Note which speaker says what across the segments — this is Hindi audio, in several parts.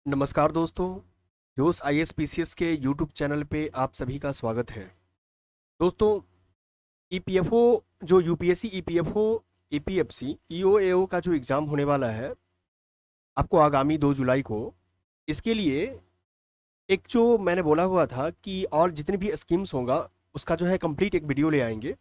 Speaker 1: नमस्कार दोस्तों। जोश आईएएस पीसीएस के यूट्यूब चैनल पे आप सभी का स्वागत है। दोस्तों, ईपीएफओ जो यूपीएससी ईपीएफओ ईपीएफसी ईओएओ का जो एग्ज़ाम होने वाला है आपको आगामी 2 जुलाई को, इसके लिए एक जो मैंने बोला हुआ था कि और जितने भी स्कीम्स होगा उसका जो है कंप्लीट एक वीडियो ले आएंगे।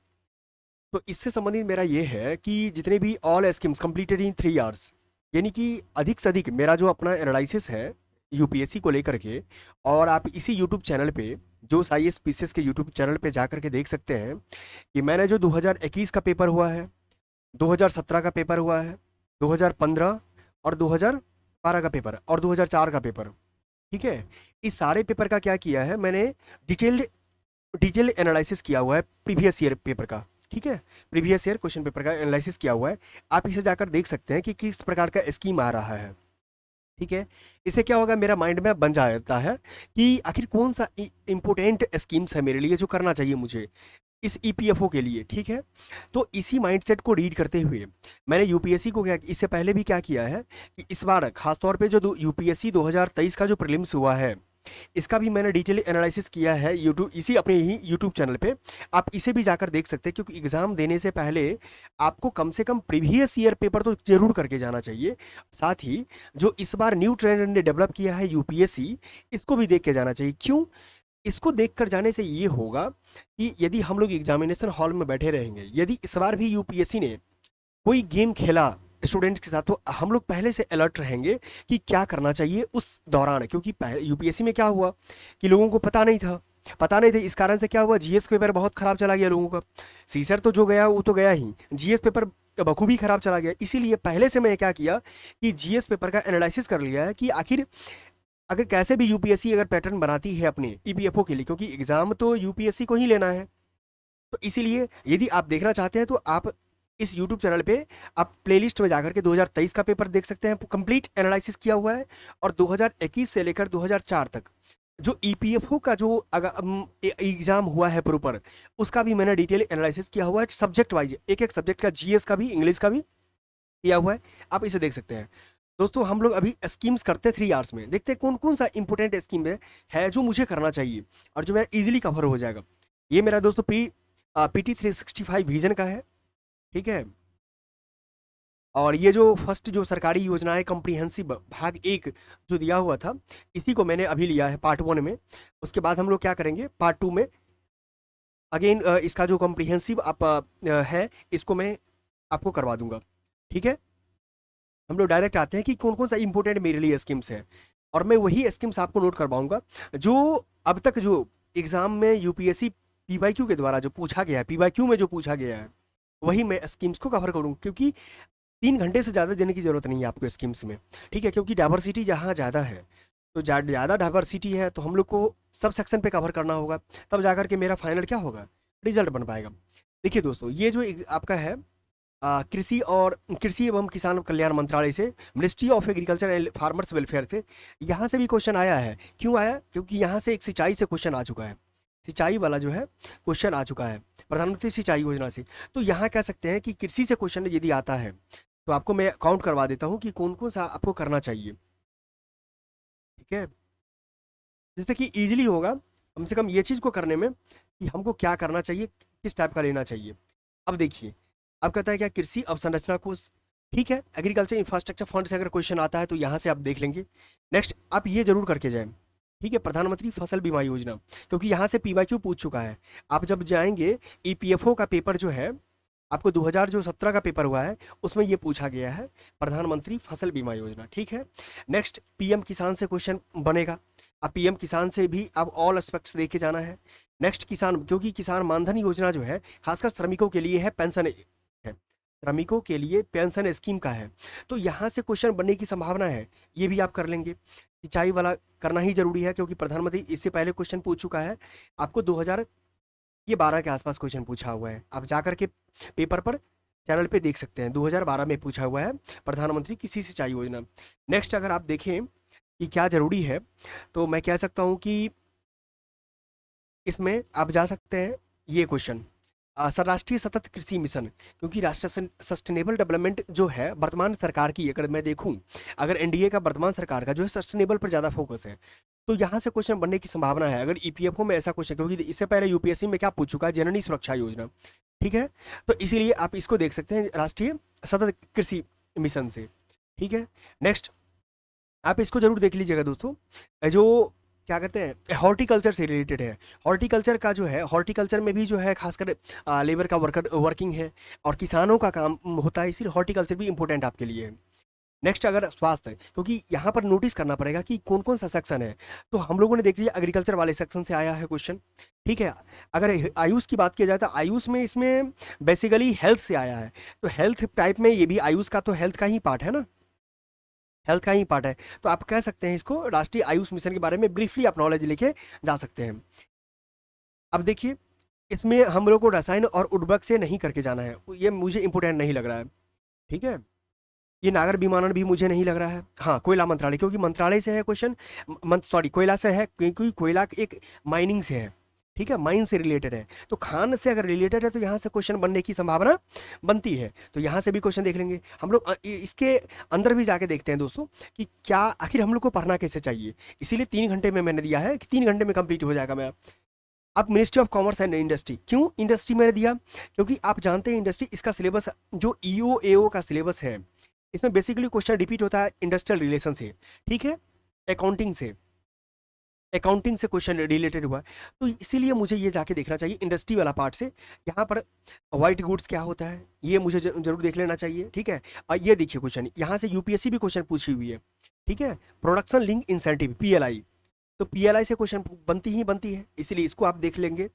Speaker 1: तो इससे संबंधित मेरा ये है कि जितने भी all schemes completed in 3 hours, यानी कि अधिक से अधिक मेरा जो अपना एनालिसिस है यूपीएससी को लेकर के, और आप इसी यूट्यूब चैनल पे जो आईएएस पीसीएस के यूट्यूब चैनल पे जा करके देख सकते हैं कि मैंने जो 2021 का पेपर हुआ है, 2017 का पेपर हुआ है, 2015 और 2012 का पेपर और 2004 का पेपर, ठीक है। इस सारे पेपर का क्या किया है मैंने, डिटेल्ड डिटेल एनालिसिस किया हुआ है प्रीवियस ईयर पेपर का, ठीक है। प्रीवियस ईयर क्वेश्चन पेपर का एनालिसिस किया हुआ है। आप इसे जाकर देख सकते हैं कि किस प्रकार का स्कीम आ रहा है, ठीक है। इससे क्या होगा, मेरा माइंड में बन जाता है कि आखिर कौन सा इंपोर्टेंट स्कीम्स है मेरे लिए जो करना चाहिए मुझे इस ईपीएफओ के लिए, ठीक है। तो इसी माइंडसेट को रीड करते हुए मैंने यूपीएससी को क्या, इससे पहले भी क्या किया है कि इस बार खासतौर पे जो यूपीएससी 2023 का जो प्रीलिम्स हुआ है इसका भी मैंने डिटेल एनालिसिस किया है यूट्यूब, इसी अपने ही यूट्यूब चैनल पे। आप इसे भी जाकर देख सकते हैं क्योंकि एग्जाम देने से पहले आपको कम से कम प्रीवियस ईयर पेपर तो जरूर करके जाना चाहिए। साथ ही जो इस बार न्यू ट्रेंड ने डेवलप किया है यूपीएससी, इसको भी देख के जाना चाहिए। क्यों? इसको देखकर जाने से ये होगा कि यदि हम लोग एग्जामिनेशन हॉल में बैठे रहेंगे, यदि इस बार भी यूपीएससी ने कोई गेम खेला स्टूडेंट्स के साथ, तो हम लोग पहले से अलर्ट रहेंगे कि क्या करना चाहिए उस दौरान। क्योंकि यूपीएससी में क्या हुआ कि लोगों को पता नहीं था, इस कारण से क्या हुआ, जीएस पेपर बहुत खराब चला गया लोगों का। सीसर तो जो गया वो तो गया ही, जीएस पेपर बखूबी खराब चला गया। इसीलिए पहले से मैं क्या किया कि जीएस पेपर का एनालिसिस कर लिया है कि आखिर अगर कैसे भी यूपीएससी अगर पैटर्न बनाती है अपने ईपीएफओ के लिए, क्योंकि एग्जाम तो यूपीएससी को ही लेना है। तो इसीलिए यदि आप देखना चाहते हैं तो आप इस यूट्यूब चैनल पे आप प्लेलिस्ट में जाकर के 2023 का पेपर देख सकते हैं, कंप्लीट एनालिसिस किया हुआ है। और 2021 से लेकर 2004 तक जो ईपीएफओ का जो एग्जाम हुआ है प्रॉपर, उसका भी मैंने डिटेल एनालिसिस किया हुआ है सब्जेक्ट वाइज, एक एक सब्जेक्ट का, जीएस का भी, इंग्लिश का भी किया हुआ है। आप इसे देख सकते हैं। दोस्तों, हम लोग अभी स्कीम्स करते हैं 3 आवर्स में, देखते हैं कौन कौन सा इंपॉर्टेंट स्कीम है जो मुझे करना चाहिए और जो मेरा इजीली कवर हो जाएगा। ये मेरा दोस्तों पीटी 365 विजन का है, ठीक है। और ये जो फर्स्ट जो सरकारी योजना है कॉम्प्रिहेंसिव भाग एक जो दिया हुआ था, इसी को मैंने अभी लिया है पार्ट 1 में। उसके बाद हम लोग क्या करेंगे पार्ट 2 में, अगेन इसका जो कॉम्प्रिहेंसिव आप है इसको मैं आपको करवा दूंगा, ठीक है। हम लोग डायरेक्ट आते हैं कि कौन कौन सा इंपॉर्टेंट मेरे लिए स्कीम्स है, और मैं वही स्कीम्स आपको नोट करवाऊंगा जो अब तक जो एग्जाम में यूपीएससी पीवाईक्यू के द्वारा जो पूछा गया है, पीवाईक्यू में जो पूछा गया है वही मैं स्कीम्स को कवर करूँ। क्योंकि 3 घंटे से ज़्यादा देने की जरूरत नहीं है आपको स्कीम्स में, ठीक है। क्योंकि डाइवर्सिटी जहाँ ज़्यादा है, तो ज़्यादा डाइवर्सिटी है तो हम लोग को सब सेक्शन पे कवर करना होगा, तब जाकर के मेरा फाइनल क्या होगा, रिजल्ट बन पाएगा। देखिए दोस्तों, ये जो आपका है कृषि एवं किसान कल्याण मंत्रालय से, ministry of agriculture and farmers welfare से, यहाँ से भी क्वेश्चन आया है। क्यों आया? क्योंकि यहाँ से एक सिंचाई से क्वेश्चन आ चुका है, सिंचाई वाला जो है क्वेश्चन आ चुका है प्रधानमंत्री सिंचाई योजना से। तो यहाँ कह सकते हैं कि कृषि से क्वेश्चन यदि आता है तो आपको मैं काउंट करवा देता हूँ कि कौन कौन सा आपको करना चाहिए, ठीक है। जिससे कि ईजिली होगा कम से कम ये चीज़ को करने में कि हमको क्या करना चाहिए, किस टाइप का लेना चाहिए। अब देखिए, अब कहता है क्या, कृषि अवसंरचना कोष, ठीक है। एग्रीकल्चर इंफ्रास्ट्रक्चर फंड से अगर क्वेश्चन आता है तो यहाँ से आप देख लेंगे। नेक्स्ट आप ये जरूर करके जाएं, ठीक है, प्रधानमंत्री फसल बीमा योजना, क्योंकि यहाँ से पीवाईक्यू पूछ चुका है। आप जब जाएंगे ईपीएफओ का पेपर जो है आपको 2017 का पेपर हुआ है, उसमें ये पूछा गया है प्रधानमंत्री फसल बीमा योजना, ठीक है। नेक्स्ट पीएम किसान से क्वेश्चन बनेगा, अब पीएम किसान से भी अब ऑल एस्पेक्ट्स देखे जाना है। नेक्स्ट किसान, क्योंकि किसान मानधन योजना जो है खासकर श्रमिकों के लिए है, पेंशन है, श्रमिकों के लिए पेंशन स्कीम का है, तो यहाँ से क्वेश्चन बनने की संभावना है, ये भी आप कर लेंगे। सिंचाई वाला करना ही जरूरी है क्योंकि प्रधानमंत्री इससे पहले क्वेश्चन पूछ चुका है आपको 2012 के आसपास क्वेश्चन पूछा हुआ है। आप जाकर के पेपर पर चैनल पे देख सकते हैं, 2012 में पूछा हुआ है प्रधानमंत्री कृषि सिंचाई योजना। नेक्स्ट अगर आप देखें कि क्या जरूरी है, तो मैं कह सकता हूँ कि इसमें आप जा सकते हैं ये क्वेश्चन, राष्ट्रीय सतत कृषि मिशन, क्योंकि राष्ट्रीय सस्टेनेबल डेवलपमेंट जो है वर्तमान सरकार की, अगर मैं देखूं, अगर एनडीए का वर्तमान सरकार का जो है सस्टेनेबल पर ज़्यादा फोकस है, तो यहाँ से क्वेश्चन बनने की संभावना है अगर ईपीएफओ में ऐसा क्वेश्चन, क्योंकि इससे पहले यूपीएससी में क्या पूछ चुका है, जननी सुरक्षा योजना। ठीक है, तो इसीलिए आप इसको देख सकते हैं राष्ट्रीय सतत कृषि मिशन से। ठीक है, नेक्स्ट आप इसको जरूर देख लीजिएगा दोस्तों, जो क्या कहते हैं हॉर्टिकल्चर से रिलेटेड है। हॉर्टिकल्चर का जो है, हॉर्टिकल्चर में भी जो है खासकर लेबर का वर्किंग है और किसानों का काम होता है, इसीलिए हॉर्टिकल्चर भी इंपॉर्टेंट आपके लिए है। नेक्स्ट अगर स्वास्थ्य, क्योंकि यहाँ पर नोटिस करना पड़ेगा कि कौन कौन सा सेक्शन है, तो हम लोगों ने देख लिया एग्रीकल्चर वाले सेक्शन से आया है क्वेश्चन। ठीक है, अगर आयुष की बात की जाए तो आयुष में इसमें बेसिकली हेल्थ से आया है, तो हेल्थ टाइप में ये भी आयुष का तो हेल्थ का ही पार्ट है ना, हेल्थ का ही पार्ट है, तो आप कह सकते हैं इसको राष्ट्रीय आयुष मिशन के बारे में ब्रीफली आप नॉलेज लेके जा सकते हैं। अब देखिए, इसमें हम लोग को रसायन और उर्वरक से नहीं करके जाना है, ये मुझे इंपोर्टेंट नहीं लग रहा है। ठीक है, ये नागर विमानन भी मुझे नहीं लग रहा है। हाँ, कोयला मंत्रालय, क्योंकि मंत्रालय से है क्वेश्चन, सॉरी कोयला से है, क्योंकि कोयला एक माइनिंग से है। ठीक है, माइन से रिलेटेड है, तो खान से अगर रिलेटेड है तो यहाँ से क्वेश्चन बनने की संभावना बनती है, तो यहाँ से भी क्वेश्चन देख लेंगे हम लोग। इसके अंदर भी जाके देखते हैं दोस्तों कि क्या आखिर हम लोग को पढ़ना कैसे चाहिए, इसीलिए 3 घंटे में मैंने दिया है कि 3 घंटे में कंप्लीट हो जाएगा मेरा। अब ministry of commerce and industry, क्यों इंडस्ट्री मैंने दिया, क्योंकि आप जानते हैं इंडस्ट्री, इसका सिलेबस जो ईओ एओ का सिलेबस है, इसमें बेसिकली क्वेश्चन रिपीट होता है इंडस्ट्रियल रिलेशन से। ठीक है, अकाउंटिंग से, अकाउंटिंग से क्वेश्चन रिलेटेड हुआ है, तो इसीलिए मुझे ये जाके देखना चाहिए इंडस्ट्री वाला पार्ट से। यहाँ पर व्हाइट गुड्स क्या होता है ये मुझे जरूर देख लेना चाहिए। ठीक है, और ये देखिए क्वेश्चन यहाँ से यूपीएससी भी क्वेश्चन पूछी हुई है। ठीक है, प्रोडक्शन लिंक इंसेंटिव पीएलआई, तो पीएलआई से क्वेश्चन बनती है, इसीलिए इसको आप देख लेंगे।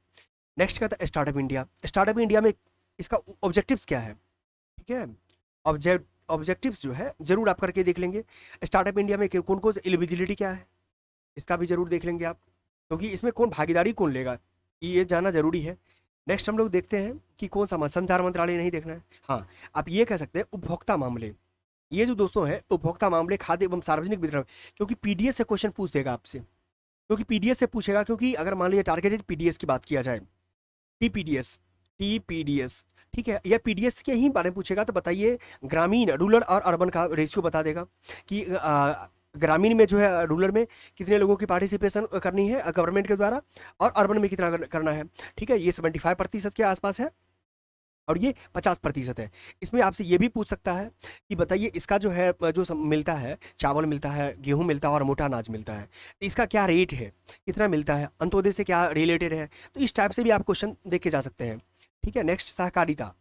Speaker 1: नेक्स्ट क्या था, स्टार्टअप इंडिया। स्टार्टअप इंडिया में इसका ऑब्जेक्टिव्स क्या है। ठीक है, ऑब्जेक्टिव्स जो है जरूर आप करके देख लेंगे। स्टार्टअप इंडिया में कौन कौन एलिजिबिलिटी क्या है, इसका भी जरूर देख लेंगे आप, क्योंकि इसमें कौन भागीदारी कौन लेगा ये जानना जरूरी है। नेक्स्ट हम लोग देखते हैं कि कौन सा संचार मंत्रालय नहीं देखना है। हाँ, आप ये कह सकते हैं उपभोक्ता मामले, ये जो दोस्तों है उपभोक्ता मामले खाद्य एवं सार्वजनिक वितरण, क्योंकि पीडीएस से क्वेश्चन पूछ देगा आपसे, क्योंकि पीडीएस से पूछेगा, क्योंकि अगर मान लीजिए टारगेटेड पीडीएस की बात किया जाए, टीपीडीएस, ठीक है, या पीडीएस के ही बारे में पूछेगा तो बताइए ग्रामीण, रूरल और अर्बन का रेशियो बता देगा कि ग्रामीण में जो है, रूरल में कितने लोगों की पार्टिसिपेशन करनी है गवर्नमेंट के द्वारा, और अर्बन में कितना करना है। ठीक है, ये 75% के आसपास है और ये 50% है। इसमें आपसे ये भी पूछ सकता है कि बताइए इसका जो है जो मिलता है, चावल मिलता है, गेहूं मिलता है और मोटा अनाज मिलता है, तो इसका क्या रेट है, कितना मिलता है, अंत्योदय से क्या रिलेटेड है, तो इस टाइप से भी आप क्वेश्चन देख के जा सकते हैं। ठीक है, नेक्स्ट सहकारिता,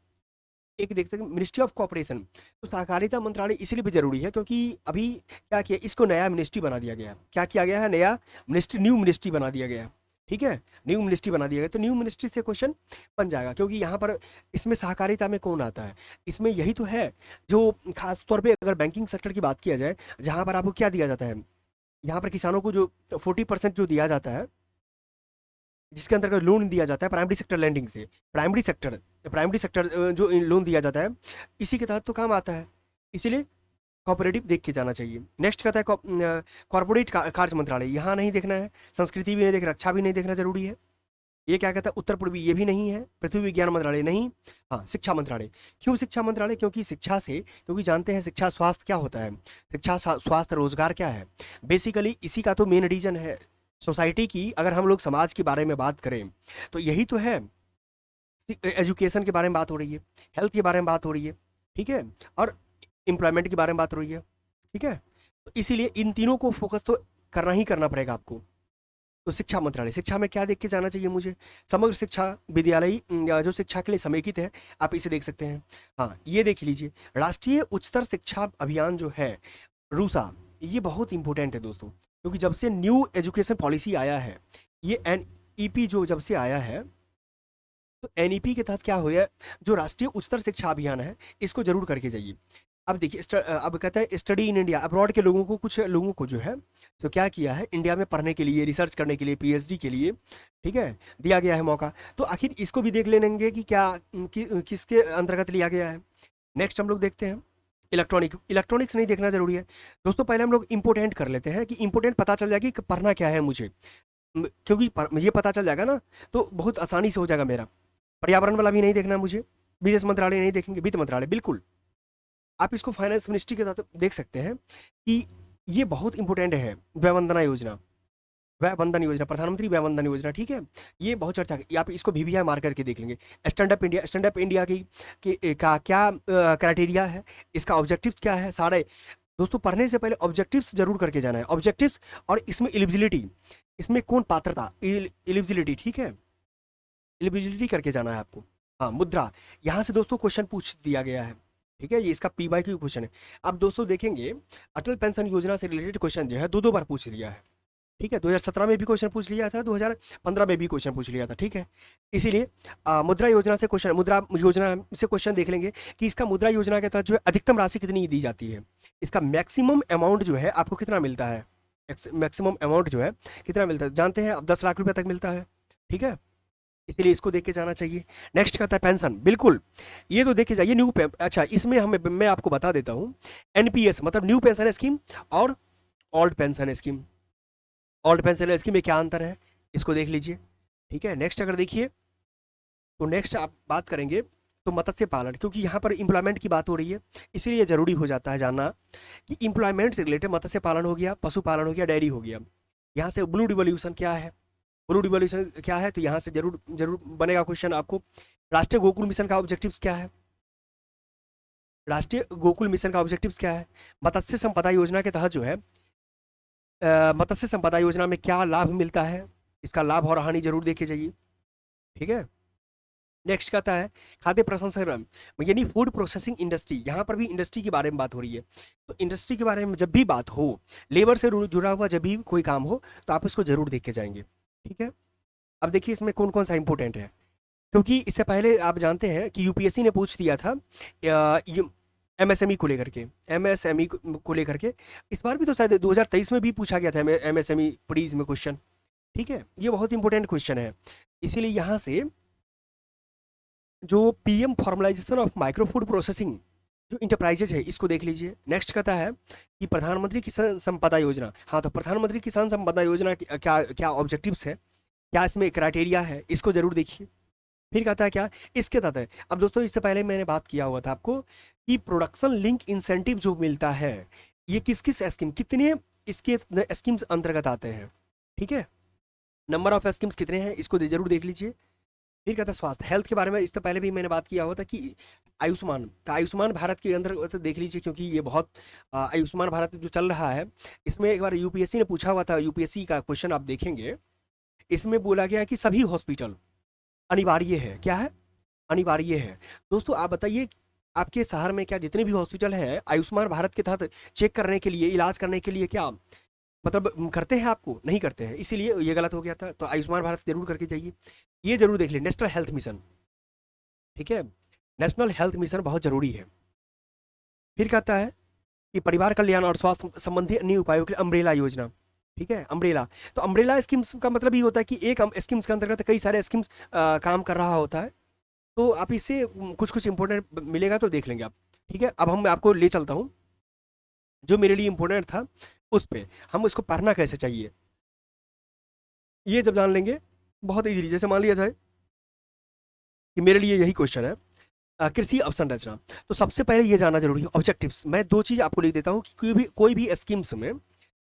Speaker 1: एक देखते हैं मिनिस्ट्री ऑफ कॉपरेशन, तो सहकारिता मंत्रालय इसलिए भी जरूरी है क्योंकि अभी क्या किया, इसको नया मिनिस्ट्री बना दिया गया है। क्या किया गया है, नया मिनिस्ट्री, न्यू मिनिस्ट्री बना दिया गया है। ठीक है, न्यू मिनिस्ट्री बना दिया गया, तो न्यू मिनिस्ट्री से क्वेश्चन बन जाएगा, क्योंकि यहाँ पर इसमें सहकारिता में कौन आता है, इसमें यही तो है जो खास तौर पे अगर बैंकिंग सेक्टर की बात किया जाए, जहाँ पर आपको क्या दिया जाता है, यहाँ पर किसानों को जो 40% जो दिया जाता है, जिसके अंतर्गत लोन दिया जाता है प्राइमरी सेक्टर लैंडिंग से, प्राइमरी सेक्टर जो लोन दिया जाता है इसी के तहत तो काम आता है, इसीलिए कॉपरेटिव देख के जाना चाहिए। नेक्स्ट कहता है कॉर्पोरेट कार्य मंत्रालय, यहाँ नहीं देखना है, संस्कृति भी नहीं देखना, रक्षा भी नहीं देखना जरूरी है। ये क्या कहता है, उत्तर पूर्वी, ये भी नहीं है, पृथ्वी विज्ञान मंत्रालय नहीं। हाँ, शिक्षा मंत्रालय, क्यों शिक्षा मंत्रालय, क्योंकि शिक्षा से, क्योंकि जानते हैं शिक्षा स्वास्थ्य क्या होता है, शिक्षा स्वास्थ्य रोजगार क्या है, बेसिकली इसी का तो मेन रीजन है। सोसाइटी की अगर हम लोग समाज के बारे में बात करें तो यही तो है, एजुकेशन के बारे में बात हो रही है, हेल्थ के बारे में बात हो रही है, ठीक है, और एम्प्लॉयमेंट के बारे में बात हो रही है। ठीक है, तो इसीलिए इन तीनों को फोकस तो करना ही करना पड़ेगा आपको। तो शिक्षा मंत्रालय, शिक्षा में क्या देख के जाना चाहिए मुझे, समग्र शिक्षा विद्यालय जो शिक्षा के लिए समेकित है, आप इसे देख सकते हैं। हाँ, ये देख लीजिए राष्ट्रीय उच्चतर शिक्षा अभियान जो है, रूसा, ये बहुत इंपॉर्टेंट है दोस्तों, क्योंकि जब से न्यू एजुकेशन पॉलिसी आया है, ये एनईपी जो जब से आया है, तो एनईपी के तहत क्या हुआ, जो राष्ट्रीय उच्चतर शिक्षा अभियान है इसको जरूर करके जाइए। अब देखिए अब कहता है स्टडी इन इंडिया, अब्रॉड के लोगों को, कुछ लोगों को जो है तो क्या किया है, इंडिया में पढ़ने के लिए, रिसर्च करने के लिए, पीएचडी के लिए, ठीक है, दिया गया है मौका, तो आखिर इसको भी देख लेंगे कि क्या किसके अंतर्गत लिया गया है। नेक्स्ट हम लोग देखते हैं इलेक्ट्रॉनिक्स नहीं देखना जरूरी है दोस्तों, पहले हम लोग इंपोर्टेंट कर लेते हैं कि इंपोर्टेंट पता चल जाएगी कि पढ़ना क्या है मुझे, क्योंकि ये पता चल जाएगा ना तो बहुत आसानी से हो जाएगा मेरा। पर्यावरण वाला भी नहीं देखना मुझे, विदेश मंत्रालय नहीं देखेंगे, वित्त मंत्रालय बिल्कुल। आप इसको फाइनेंस मिनिस्ट्री के साथ देख सकते हैं कि ये बहुत इंपॉर्टेंट है। वय वंदना योजना, वय वंदन योजना, प्रधानमंत्री वय वंदन योजना, ठीक है, ये बहुत चर्चा की। आप इसको VVI मार करके देख लेंगे। स्टैंड अप इंडिया की का क्या क्राइटेरिया है, इसका ऑब्जेक्टिव्स क्या है, सारे दोस्तों पढ़ने से पहले ऑब्जेक्टिव्स जरूर करके जाना है, ऑब्जेक्टिव्स। और इसमें एलिजिबिलिटी, इसमें कौन पात्रता, एलिजिबिलिटी, ठीक है, एलिजिबिलिटी करके जाना है आपको। हाँ, मुद्रा, यहाँ से दोस्तों क्वेश्चन पूछ दिया गया है, ठीक है, ये इसका PYQ क्वेश्चन है। अब दोस्तों देखेंगे अटल पेंशन योजना से रिलेटेड क्वेश्चन जो है दो बार पूछ लिया है, ठीक है, 2017 में भी क्वेश्चन पूछ लिया था, 2015 में भी क्वेश्चन पूछ लिया था, ठीक है। इसीलिए मुद्रा योजना से क्वेश्चन, मुद्रा योजना से क्वेश्चन देख लेंगे कि इसका मुद्रा योजना के तहत जो है अधिकतम राशि कितनी दी जाती है, इसका मैक्सिमम अमाउंट जो है आपको कितना मिलता है, मैक्सिमम अमाउंट जो है कितना मिलता है, जानते हैं अब 10 लाख रुपए तक मिलता है, ठीक है, इसीलिए इसको देख के जाना चाहिए। नेक्स्ट कहता है पेंशन, बिल्कुल ये तो देख के जाइए। अच्छा, इसमें हमें मैं आपको बता देता हूँ, NPS मतलब न्यू पेंशन स्कीम और old pension scheme, old pension scheme में क्या अंतर है, इसको देख लीजिए, ठीक है। नेक्स्ट अगर देखिए तो नेक्स्ट आप बात करेंगे तो मत्स्य पालन, क्योंकि यहाँ पर एम्प्लॉयमेंट की बात हो रही है, इसीलिए जरूरी हो जाता है जानना कि एम्प्लॉयमेंट से रिलेटेड मत्स्य पालन हो गया, पशुपालन हो गया, डेयरी हो गया। यहाँ से ब्लू रिवॉल्यूशन क्या है, ब्लू रिवॉल्यूशन क्या है, तो यहाँ से जरूर जरूर बनेगा क्वेश्चन आपको। राष्ट्रीय गोकुल मिशन का ऑब्जेक्टिव्स क्या है, राष्ट्रीय गोकुल मिशन का ऑब्जेक्टिव्स क्या है। मत्स्य संपदा योजना के तहत जो है मत्स्य संपदा योजना में क्या लाभ मिलता है, इसका लाभ और हानि जरूर देखे जाइए, ठीक है। नेक्स्ट कहता है खाद्य प्रसंस्करण यानी फूड प्रोसेसिंग इंडस्ट्री, यहाँ पर भी इंडस्ट्री के बारे में बात हो रही है। तो इंडस्ट्री के बारे में जब भी बात हो, लेबर से जुड़ा हुआ जब भी कोई काम हो, तो आप इसको जरूर देख के जाएंगे, ठीक है। अब देखिए इसमें कौन कौन सा इंपॉर्टेंट है, क्योंकि इससे पहले आप जानते हैं कि UPSC ने पूछ दिया था MSME को लेकर के, MSME को लेकर के। इस बार भी तो शायद 2023 में भी पूछा गया था MSME प्रीज में क्वेश्चन, ठीक है, ये बहुत इंपॉर्टेंट क्वेश्चन है। इसीलिए यहाँ से जो PM formalisation of micro food processing जो इंटरप्राइजेज है, इसको देख लीजिए। नेक्स्ट कहता है कि प्रधानमंत्री किसान संपदा योजना, हाँ तो प्रधानमंत्री किसान संपदा योजना क्या क्या ऑब्जेक्टिव्स है, क्या इसमें क्राइटेरिया है, इसको जरूर देखिए। फिर कहता है क्या इसके तहत है। अब दोस्तों इससे पहले मैंने बात किया हुआ था आपको कि प्रोडक्शन लिंक इंसेंटिव जो मिलता है, ये किस किस स्कीम, कितने इसके स्कीम्स अंतर्गत आते हैं, ठीक है, नंबर ऑफ स्कीम्स कितने हैं, इसको जरूर देख लीजिए। फिर कहता है स्वास्थ्य, हेल्थ के बारे में इससे पहले भी मैंने बात किया हुआ था कि आयुष्मान, तो आयुष्मान भारत के अंदर तो देख लीजिए, क्योंकि ये बहुत आयुष्मान भारत जो चल रहा है, इसमें एक बार UPSC ने पूछा हुआ था, UPSC का क्वेश्चन आप देखेंगे, इसमें बोला गया कि सभी हॉस्पिटल अनिवार्य है, क्या है, अनिवार्य है। दोस्तों आप बताइए आपके शहर में क्या जितने भी हॉस्पिटल है आयुष्मान भारत के तहत चेक करने के लिए, इलाज करने के लिए क्या मतलब करते हैं, आपको नहीं करते हैं, इसीलिए ये गलत हो गया था। तो आयुष्मान भारत जरूर करके जाइए, ये जरूर देख लें। नेशनल हेल्थ मिशन, ठीक है, नेशनल हेल्थ मिशन बहुत जरूरी है। फिर कहता है कि परिवार कल्याण और स्वास्थ्य संबंधी अन्य उपायों के लिए अम्ब्रेला योजना, ठीक है, अम्ब्रेला। तो अम्ब्रेला स्कीम्स का मतलब ये होता है कि एक स्कीम्स के अंतर्गत कई सारे स्कीम्स काम कर रहा होता है, तो आप इससे कुछ कुछ इंपॉर्टेंट मिलेगा तो देख लेंगे आप, ठीक है। अब हम आपको ले चलता हूँ जो मेरे लिए इंपॉर्टेंट था उस पर, हम उसको पढ़ना कैसे चाहिए, ये जब जान लेंगे बहुत ईजी। जैसे मान लिया जाए कि मेरे लिए यही क्वेश्चन है कृषि अवसंरचना, तो सबसे पहले ये जानना जरूरी है ऑब्जेक्टिव्स। मैं दो चीज़ आपको लिख देता हूँ कि कोई भी स्कीम्स में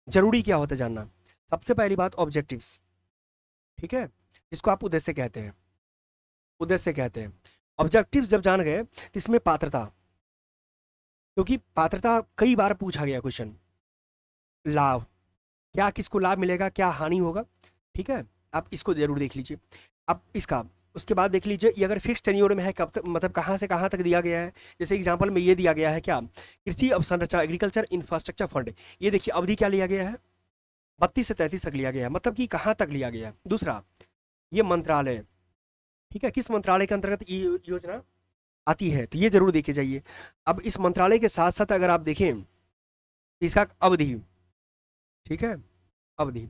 Speaker 1: जरूरी क्या होता है जानना। सबसे पहली बात ऑब्जेक्टिव्स, ठीक है, जिसको आप उद्देश्य कहते हैं, उद्देश्य कहते हैं। ऑब्जेक्टिव्स जब जान गए तो इसमें पात्रता, क्योंकि पात्रता कई बार पूछा गया क्वेश्चन, लाभ, क्या किसको लाभ मिलेगा, क्या हानि होगा, ठीक है, आप इसको जरूर देख लीजिए। अब इसका उसके बाद देख लीजिए ये अगर फिक्स टेन्योर में है, कब तक मतलब कहाँ से कहाँ तक दिया गया है। जैसे एग्जांपल में ये दिया गया है क्या, कृषि अवसंरचना एग्रीकल्चर इंफ्रास्ट्रक्चर फंड, ये देखिए अवधि क्या लिया गया है, 32 से 33 तक लिया गया है, मतलब कि कहाँ तक लिया गया है। दूसरा ये मंत्रालय, ठीक है, किस मंत्रालय के अंतर्गत ये योजना आती है, तो ये जरूर देखे जाइए। अब इस मंत्रालय के साथ साथ अगर आप देखें इसका अवधि, ठीक है, अवधि।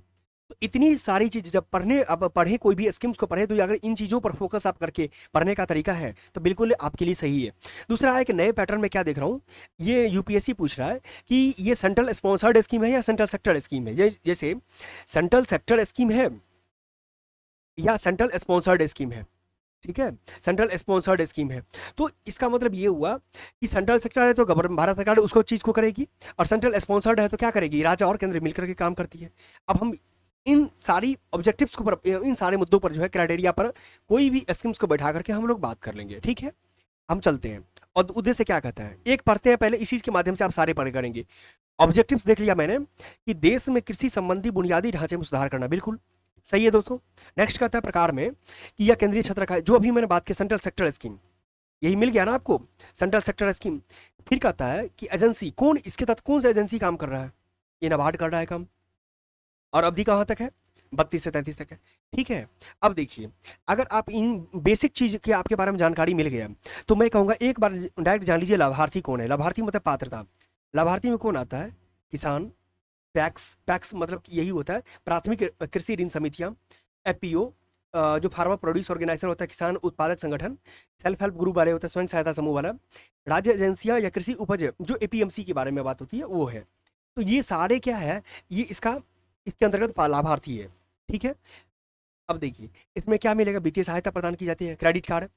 Speaker 1: तो इतनी सारी चीज जब अब पढ़े कोई भी स्कीम्स को पढ़े, तो अगर इन चीजों पर फोकस आप करके पढ़ने का तरीका है तो बिल्कुल आपके लिए सही है। दूसरा है कि नए पैटर्न में क्या देख रहा हूँ, ये UPSC पूछ रहा है कि ये सेंट्रल स्पॉन्सर्ड स्कीम है या सेंट्रल सेक्टर स्कीम है। जैसे सेंट्रल सेक्टर स्कीम है या सेंट्रल स्पॉन्सर्ड स्कीम है, ठीक है, सेंट्रल स्पॉन्सर्ड स्कीम है। तो इसका मतलब ये हुआ कि सेंट्रल सेक्टर है तो गवर्नमेंट भारत सरकार उसको चीज़ को करेगी, और सेंट्रल स्पॉन्सर्ड है तो क्या करेगी, राज्य और केंद्र मिलकर के काम करती है। अब हम इन सारी ऑब्जेक्टिव्स को इन सारे मुद्दों पर जो है क्राइटेरिया पर कोई भी स्कीम्स को बैठा करके हम लोग बात कर लेंगे, ठीक है। हम चलते हैं, और उद्देश्य क्या कहता है, एक पढ़ते हैं पहले, इसी के माध्यम से आप सारे पढ़ करेंगे। ऑब्जेक्टिव्स देख लिया मैंने कि देश में कृषि संबंधी बुनियादी ढांचे में सुधार करना, बिल्कुल सही है दोस्तों। नेक्स्ट कहता है प्रकार में कि यह केंद्रीय क्षेत्र का, जो अभी मैंने बात की सेंट्रल सेक्टर स्कीम, यही मिल गया ना आपको, सेंट्रल सेक्टर स्कीम। फिर कहता है कि एजेंसी कौन, इसके तहत कौन सा एजेंसी काम कर रहा है, ये नाबार्ड कर रहा है काम, और अवधि कहाँ तक है, 32 से 33 तक है, ठीक है। अब देखिए, अगर आप इन बेसिक चीज के आपके बारे में जानकारी मिल गया, तो मैं कहूँगा एक बार डायरेक्ट जान लीजिए लाभार्थी कौन है। लाभार्थी मतलब पात्रता, लाभार्थी में कौन आता है, किसान, पैक्स, पैक्स मतलब कि यही होता है प्राथमिक कृषि ऋण समितियां, एफपीओ जो फार्मर प्रोड्यूस ऑर्गेनाइजेशन होता है, किसान उत्पादक संगठन, सेल्फ हेल्प ग्रुप वाले होते हैं, स्वयं सहायता समूह वाला, राज्य एजेंसियां या कृषि उपज जो एपीएमसी के बारे में बात होती है वो है। तो ये सारे क्या है, ये इसका इसके अंतर्गत लाभार्थी है, ठीक है। अब देखिए इसमें क्या मिलेगा, वित्तीय सहायता प्रदान की जाती है, क्रेडिट कार्ड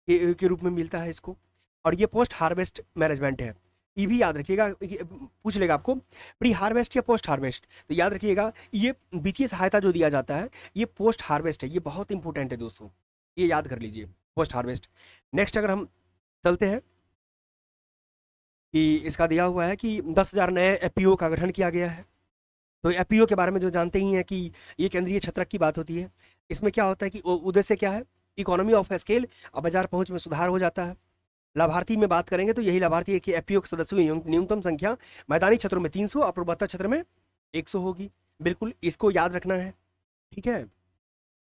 Speaker 1: के रूप में मिलता है इसको, और ये पोस्ट हार्वेस्ट मैनेजमेंट है। ये भी याद रखिएगा, पूछ लेगा आपको प्री हार्वेस्ट या पोस्ट हार्वेस्ट, तो याद रखिएगा ये वित्तीय सहायता जो दिया जाता है ये पोस्ट हार्वेस्ट है, ये बहुत इंपॉर्टेंट है दोस्तों, ये याद कर लीजिए, पोस्ट हार्वेस्ट। नेक्स्ट अगर हम चलते हैं कि इसका दिया हुआ है कि 10,000 नए एफपीओ का गठन किया गया है। तो एफपीओ के बारे में जो जानते ही हैं कि ये केंद्रीय क्षेत्रक की बात होती है। इसमें क्या होता है कि उद्देश्य क्या है, इकोनॉमी ऑफ स्केल और बाजार पहुंच में सुधार हो जाता है। लाभार्थी में बात करेंगे तो यही लाभार्थी है कि एफपीओ के सदस्यों की न्यूनतम संख्या मैदानी क्षेत्रों में 300 और पूर्वोत्तर क्षेत्र में 100 होगी, बिल्कुल इसको याद रखना है, ठीक है।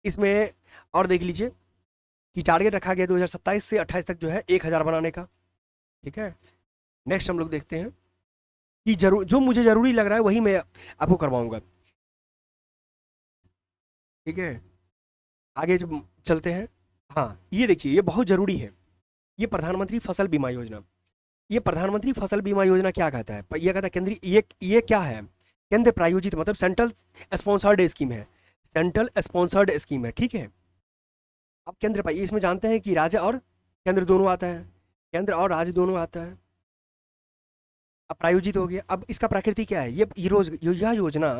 Speaker 1: इसमें और देख लीजिए कि टारगेट रखा गया 2027 से 28 तक जो है 1000 बनाने का, ठीक है। नेक्स्ट हम लोग देखते हैं कि जरूर जो मुझे जरूरी लग रहा है वही मैं आपको करवाऊंगा, ठीक है। आगे जब चलते हैं, हाँ ये देखिए ये बहुत जरूरी है, ये प्रधानमंत्री फसल बीमा योजना। ये प्रधानमंत्री फसल बीमा योजना क्या कहता है, ये कहता है केंद्रीय, ये क्या है, केंद्र प्रायोजित मतलब सेंट्रल स्पॉन्सर्ड स्कीम है, सेंट्रल स्पॉन्सर्ड स्कीम है, ठीक है। अब केंद्र इसमें जानते हैं कि राज्य और केंद्र दोनों आता है, केंद्र और राज्य दोनों आता है। अब प्रायोजित हो गया, अब इसका प्रकृति क्या है, यह योजना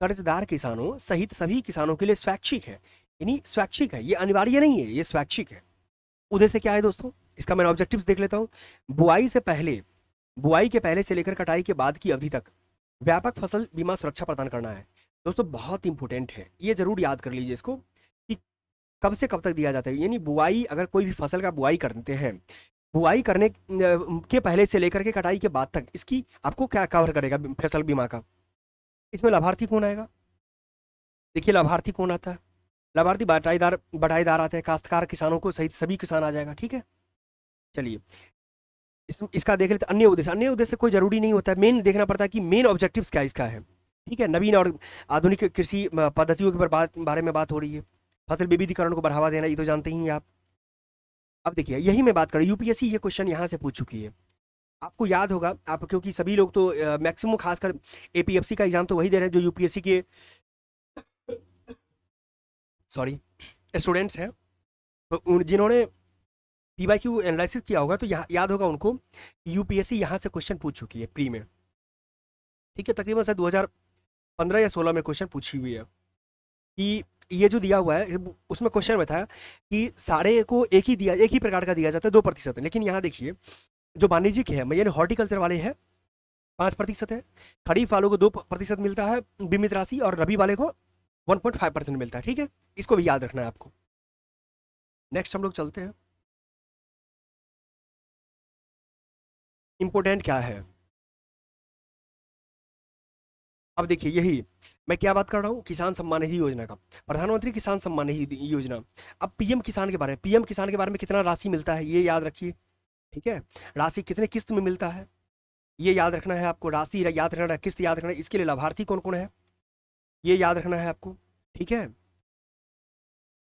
Speaker 1: कर्जदार किसानों सहित सभी किसानों के लिए स्वैच्छिक है, यानी स्वैच्छिक है, ये अनिवार्य नहीं है, ये स्वैच्छिक है। उद्देश्य क्या है दोस्तों, इसका मैं ऑब्जेक्टिव्स देख लेता हूँ। बुआई के पहले से लेकर कटाई के बाद की अवधि तक व्यापक फसल बीमा सुरक्षा प्रदान करना है। दोस्तों बहुत इंपॉर्टेंट है, ये जरूर याद कर लीजिए इसको कि कब से कब तक दिया जाता है, यानी बुआई, अगर कोई भी फसल का बुआई करते हैं, बुआई करने के पहले से लेकर के कटाई के बाद तक इसकी आपको क्या कवर करेगा फसल बीमा का। इसमें लाभार्थी कौन आएगा, देखिए लाभार्थी कौन आता है, लाभार्थी बटाईदार आते हैं, काश्तकार किसानों को सहित सभी किसान आ जाएगा, ठीक है। चलिए इसका देख लेते, अन्य उद्देश्य कोई जरूरी नहीं होता है, मेन देखना पड़ता है कि मेन ऑब्जेक्टिव्स क्या इसका है, ठीक है। नवीन और आधुनिक कृषि पद्धतियों के बारे में बात हो रही है, फसल विविधीकरण को बढ़ावा देना, ये तो जानते ही हैं आप। अब देखिए यही मैं बात करूँ, यूपीएससी ये क्वेश्चन यहाँ से पूछ चुकी है, आपको याद होगा, आप क्योंकि सभी लोग तो मैक्सिमम खासकर एपीएफसी का एग्जाम तो वही दे रहे हैं जो यूपीएससी के सॉरी स्टूडेंट्स हैं, तो जिन्होंने पीवाईक्यू एनालिसिस किया होगा तो यहाँ याद होगा उनको, यूपीएससी यहाँ से क्वेश्चन पूछ चुकी है प्री में, ठीक है। तकरीबन से 2015 या 16 में क्वेश्चन पूछी हुई है कि ये जो दिया हुआ है उसमें क्वेश्चन में था कि सारे को एक ही प्रकार का दिया जाता है 2%, लेकिन यहाँ देखिए जो वाणिज्यिक है यानी हॉर्टिकल्चर वाले हैं 5% है, खरीफ वालों को 2% मिलता है बीमित राशि, और रबी वाले को 1.5% मिलता है, ठीक है। इसको भी याद रखना है आपको। नेक्स्ट हम लोग चलते हैं, इंपोर्टेंट क्या है, अब देखिए यही मैं क्या बात कर रहा हूँ, किसान सम्मान निधि योजना का, प्रधानमंत्री किसान सम्मान निधि योजना। अब पीएम किसान के बारे में, पीएम किसान के बारे में कितना राशि मिलता है ये याद रखिए, ठीक है। राशि कितने किस्त में मिलता है ये याद रखना है आपको, राशि याद रखना है, किस्त याद रखना है, इसके लिए लाभार्थी कौन कौन है ये याद रखना है आपको, ठीक है।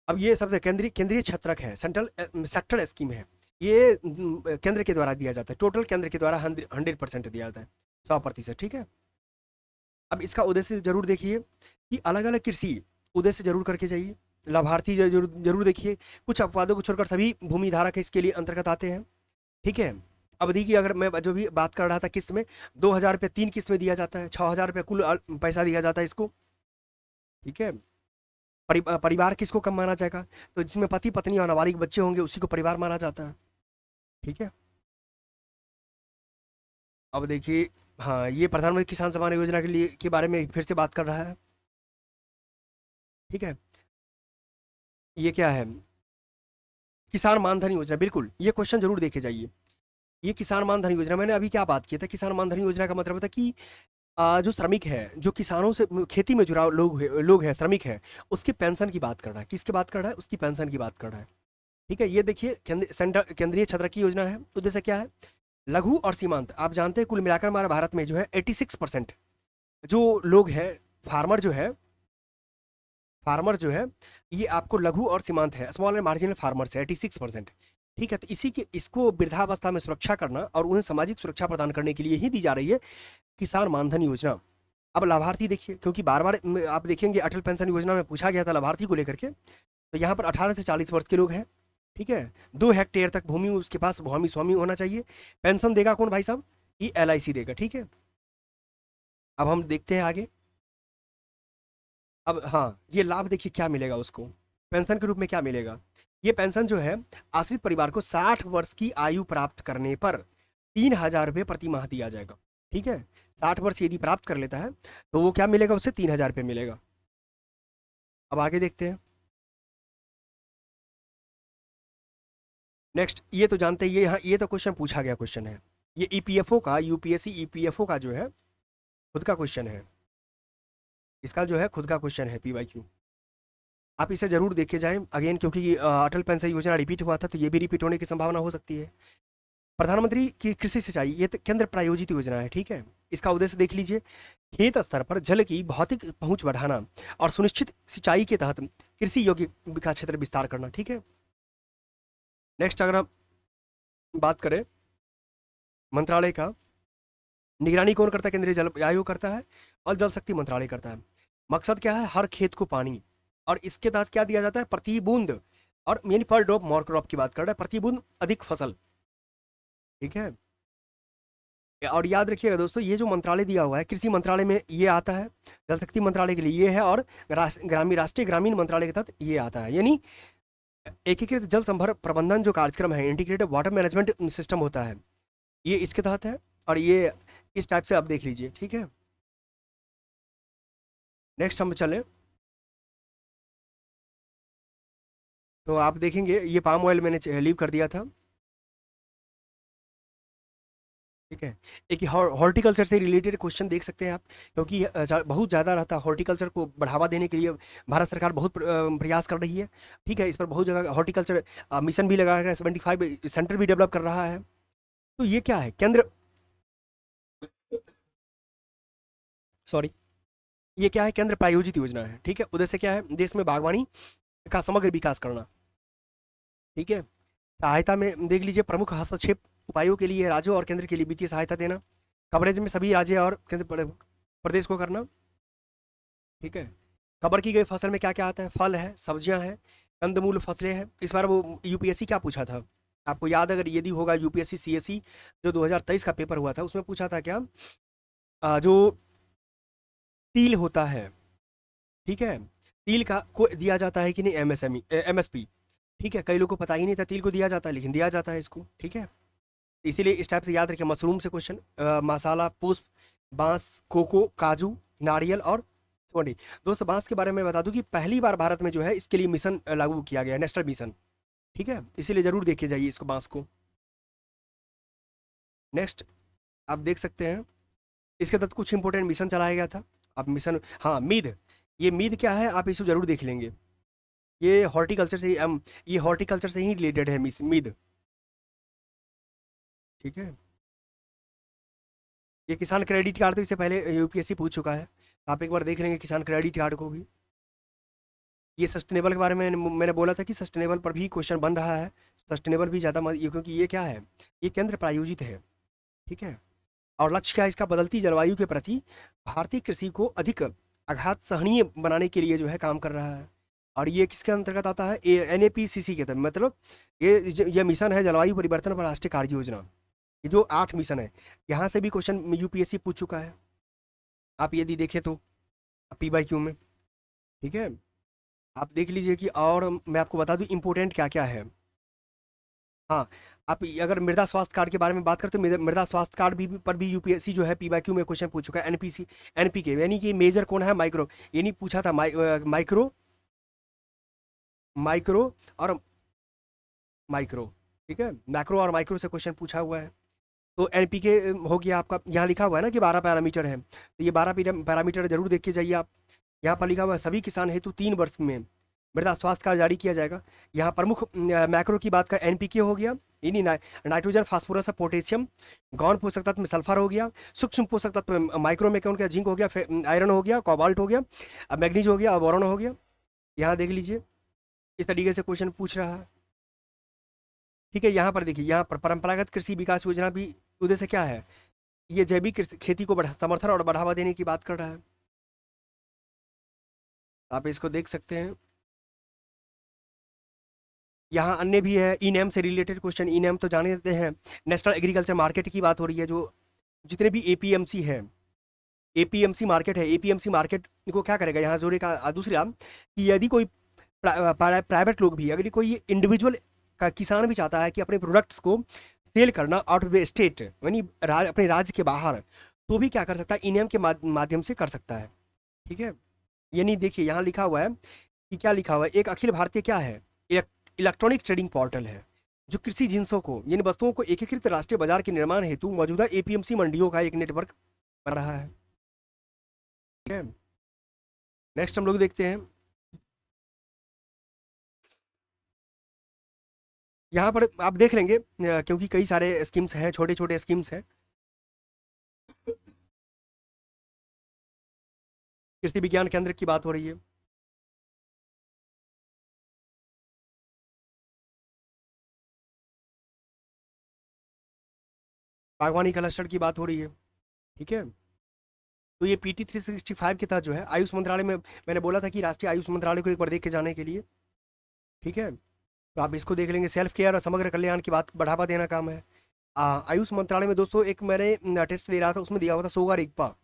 Speaker 1: अब ये सबसे केंद्रीय क्षेत्रक है, सेंट्रल सेक्टर स्कीम है, ये केंद्र के द्वारा दिया जाता है, टोटल केंद्र के द्वारा 100% दिया जाता है, 100%, ठीक है। अब इसका उद्देश्य जरूर देखिए कि अलग अलग कृषि उद्देश्य जरूर करके जाइए, लाभार्थी जरूर जरूर देखिए, कुछ अपवादों को छोड़कर सभी भूमि धारक इसके लिए अंतर्गत आते हैं। ठीक है, अवधि की अगर मैं जो भी बात कर रहा था किस्त में, 2,000 रुपये 3 किस्त में दिया जाता है, 6,000 रुपये कुल पैसा दिया जाता है इसको। ठीक है, परिवार किसको कम माना जाएगा, तो जिसमें पति पत्नी और नाबालिग बच्चे होंगे उसी को परिवार माना जाता है। ठीक है, अब देखिए, हाँ ये प्रधानमंत्री किसान सम्मान योजना के लिए के बारे में फिर से बात कर रहा है। ठीक है, ये क्या है, किसान मानधन योजना, बिल्कुल ये क्वेश्चन जरूर देखे जाइए। ये किसान मानधन योजना, मैंने अभी क्या बात की था, किसान मानधन योजना का मतलब होता है कि जो श्रमिक है, जो किसानों से खेती में जुड़ा लोग हैं, श्रमिक है, उसकी पेंशन की बात कर रहा है। किसकी बात कर रहा है, उसकी पेंशन की बात कर रहा है। ठीक है, ये देखिए केंद्रीय क्षेत्र की योजना है। उद्देश्य क्या है, लघु और सीमांत, आप जानते हैं कुल मिलाकर हमारे भारत में जो है 86% जो लोग हैं, फार्मर जो है, फार्मर जो है, ये आपको लघु और सीमांत है, स्मॉल एंड मार्जिनल फार्मर्स है 86%। ठीक है, तो इसी के इसको वृद्धावस्था में सुरक्षा करना और उन्हें सामाजिक सुरक्षा प्रदान करने के लिए ही दी जा रही है किसान मानधन योजना। अब लाभार्थी देखिए, क्योंकि बार बार आप देखेंगे अटल पेंशन योजना में पूछा गया था लाभार्थी को लेकर के, तो यहाँ पर 18 से 40 वर्ष के लोग हैं। ठीक है, 2 हेक्टेयर तक भूमि उसके पास भूमि स्वामी होना चाहिए। पेंशन देगा कौन भाई साहब, ये LIC देगा। ठीक है, अब हम देखते हैं आगे। अब हाँ, ये लाभ देखिए क्या मिलेगा उसको, पेंशन के रूप में क्या मिलेगा। ये पेंशन जो है आश्रित परिवार को 60 वर्ष की आयु प्राप्त करने पर 3,000 रुपये प्रति माह दिया जाएगा। ठीक है, 60 वर्ष यदि प्राप्त कर लेता है तो वो क्या मिलेगा, उससे 3,000 रुपये मिलेगा। अब आगे देखते हैं। नेक्स्ट, ये तो जानते हैं, ये यहाँ ये तो क्वेश्चन पूछा गया क्वेश्चन है, ये EPFO का, UPSC EPFO का जो है खुद का क्वेश्चन है, इसका जो है खुद का क्वेश्चन है PYQ। आप इसे जरूर देखे जाएं अगेन, क्योंकि अटल पेंशन योजना रिपीट हुआ था तो ये भी रिपीट होने की संभावना हो सकती है। प्रधानमंत्री की कृषि सिंचाई, ये तो केंद्र प्रायोजित योजना है। ठीक है, इसका उद्देश्य देख लीजिए, खेत स्तर पर जल की भौतिक पहुंच बढ़ाना और सुनिश्चित सिंचाई के तहत कृषि योग्य विकास क्षेत्र विस्तार करना। ठीक है, नेक्स्ट अगर हम बात करें मंत्रालय का, निगरानी कौन करता है, केंद्रीय जल आयोग करता है और जल शक्ति मंत्रालय करता है। मकसद क्या है, हर खेत को पानी, और इसके तहत क्या दिया जाता है, प्रति बूंद, और यानी पर ड्रॉप मोर क्रॉप की बात कर रहा है, प्रति बूंद अधिक फसल। ठीक है, और याद रखिएगा दोस्तों, ये जो मंत्रालय दिया हुआ है कृषि मंत्रालय में ये आता है, जल शक्ति मंत्रालय के लिए ये है, और राष्ट्रीय ग्रामीण मंत्रालय के तहत ये आता है। यानी एकीकृत जल संभर प्रबंधन जो कार्यक्रम है, इंटीग्रेटेड वाटर मैनेजमेंट सिस्टम होता है, ये इसके तहत है, और ये इस टाइप से आप देख लीजिए। ठीक है, नेक्स्ट हम चले तो आप देखेंगे ये पाम ऑयल मैंने लीव कर दिया था। ठीक है, एक हॉर्टिकल्चर से रिलेटेड क्वेश्चन देख सकते हैं आप, क्योंकि बहुत ज़्यादा रहता है, हॉर्टिकल्चर को बढ़ावा देने के लिए भारत सरकार बहुत प्रयास कर रही है। ठीक है, इस पर बहुत जगह हॉर्टिकल्चर मिशन भी लगा है, 75 सेंटर भी डेवलप कर रहा है। तो ये क्या है, केंद्र, सॉरी, ये क्या है, केंद्र प्रायोजित योजना है। ठीक है, उद्देश्य क्या है, देश में बागवानी का समग्र विकास करना। ठीक है, सहायता में देख लीजिए, प्रमुख हस्तक्षेप उपायों के लिए राज्यों और केंद्र के लिए वित्तीय सहायता देना, कवरेज में सभी राज्य और केंद्र प्रदेश को करना। ठीक है, कवर की गई फसल में क्या क्या आता है, फल है, सब्जियां हैं, कंदमूल फसलें हैं। इस बार वो UPSC क्या पूछा था आपको याद, अगर यदि होगा UPSC CSE जो 2023 का पेपर हुआ था, उसमें पूछा था क्या, जो तिल होता है, ठीक है, तिल का को दिया जाता है कि नहीं MSME MSP। ठीक है, कई लोगों को पता ही नहीं था तिल को दिया जाता है, लेकिन दिया जाता है इसको। ठीक है, इसीलिए इस टाइप से याद रखिए, मशरूम से क्वेश्चन, मसाला, पुष्प, बांस, कोको, काजू, नारियल और सोनी। दोस्त बांस के बारे में बता दूं कि पहली बार भारत में जो है इसके लिए मिशन लागू किया गया है, नेशनल मिशन। ठीक है, इसीलिए जरूर देखे जाइए इसको, बांस को। नेक्स्ट आप देख सकते हैं, इसके तहत कुछ इंपॉर्टेंट मिशन चलाया गया था। अब मिशन, हाँ मीद, ये मीद क्या है आप इसको जरूर देख लेंगे, ये हॉर्टिकल्चर से ये हॉर्टिकल्चर से ही रिलेटेड है मीद। ठीक है, ये किसान क्रेडिट कार्ड तो इससे पहले UPSC पूछ चुका है, आप एक बार देख लेंगे किसान क्रेडिट कार्ड को भी। ये सस्टेनेबल के बारे में मैंने बोला था कि सस्टेनेबल पर भी क्वेश्चन बन रहा है, सस्टेनेबल भी ज़्यादा क्योंकि ये क्या है, ये केंद्र प्रायोजित है। ठीक है, और लक्ष्य क्या है इसका, बदलती जलवायु के प्रति भारतीय कृषि को अधिक आघात सहनीय बनाने के लिए जो है काम कर रहा है। और ये किसके अंतर्गत आता है? NAPCC के तहत, मतलब ये मिशन है जलवायु परिवर्तन पर राष्ट्रीय कार्य योजना। ये जो 8 मिशन है, यहाँ से भी क्वेश्चन यूपीएससी पूछ चुका है, आप यदि देखें तो PYQ में। ठीक है, आप देख लीजिए कि, और मैं आपको बता दूं इम्पोर्टेंट क्या क्या है। हाँ, आप अगर मृदा स्वास्थ्य कार्ड के बारे में बात करते हो, मृदा स्वास्थ्य कार्ड भी पर भी यूपीएससी जो है PYQ में क्वेश्चन पूछ चुका है। NPK यानी कि मेजर कौन है? माइक्रो, ये नहीं पूछा था, माइक्रो, माइक्रो और माइक्रो। ठीक है, मैक्रो और माइक्रो से क्वेश्चन पूछा हुआ है। तो NPK हो गया आपका, यहाँ लिखा हुआ है ना कि 12 पैरामीटर है, तो ये 12 पैरामीटर जरूर देख के जाइए आप। यहाँ पर लिखा हुआ है सभी किसान हेतु 3 वर्ष में मृदा स्वास्थ्य कार्ड जारी किया जाएगा। यहाँ प्रमुख मैक्रो की बात का NPK हो गया, यानी नाइट्रोजन, फास्फोरस, पोटेशियम। गौण पोषक तत्व में सल्फर हो गया। सूक्ष्म पोषक तत्व माइक्रो में कौन क्या? जिंक हो गया, आयरन हो गया, कोबाल्ट हो गया, अब मैग्नीज हो गया, अब बोरॉन हो गया। यहाँ देख लीजिए, इस तरीके से क्वेश्चन पूछ रहा है। ठीक है, यहाँ पर देखिए, यहाँ पर परंपरागत कृषि विकास योजना भी उद्देश्य क्या है? ये जैविक खेती को समर्थन और बढ़ावा देने की बात कर रहा है। आप इसको देख सकते हैं। यहाँ अन्य भी है, ई नैम से रिलेटेड क्वेश्चन। ई नैम तो जाने देते हैं, नेशनल एग्रीकल्चर मार्केट की बात हो रही है। जो जितने भी APMC है, APMC मार्केट है, APMC मार्केट को क्या करेगा? यहाँ जोड़े का दूसरा कि यदि कोई प्राइवेट लोग भी, अगर कोई इंडिविजुअल का किसान भी चाहता है कि अपने प्रोडक्ट्स को सेल करना आउट ऑफ द स्टेट, यानी अपने राज्य के बाहर, तो भी क्या कर सकता है? ई नैम के माध्यम से कर सकता है। ठीक है, यानी देखिए यहाँ लिखा हुआ है कि, क्या लिखा हुआ है? एक अखिल भारतीय क्या है? इलेक्ट्रॉनिक ट्रेडिंग पोर्टल है, जो कृषि जिंसों को, यानी वस्तुओं को एकीकृत राष्ट्रीय बाजार के निर्माण हेतु मौजूदा APMC मंडियों का एक नेटवर्क बन रहा है। ठीक है, नेक्स्ट हम लोग देखते हैं। यहाँ पर आप देख लेंगे, क्योंकि कई सारे स्कीम्स हैं, छोटे छोटे स्कीम्स हैं। कृषि विज्ञान केंद्र की बात हो रही है, बागवानी क्लस्टर की बात हो रही है। ठीक है, तो ये PT 365 के तहत जो है आयुष मंत्रालय में, मैंने बोला था कि राष्ट्रीय आयुष मंत्रालय को एक बार देख के जाने के लिए। ठीक है, तो आप इसको देख लेंगे। सेल्फ केयर और समग्र कल्याण की बात, बढ़ावा देना काम है। आयुष मंत्रालय में दोस्तों, एक मैंने टेस्ट दे रहा था, उसमें दिया हुआ था सोगा रिगपा।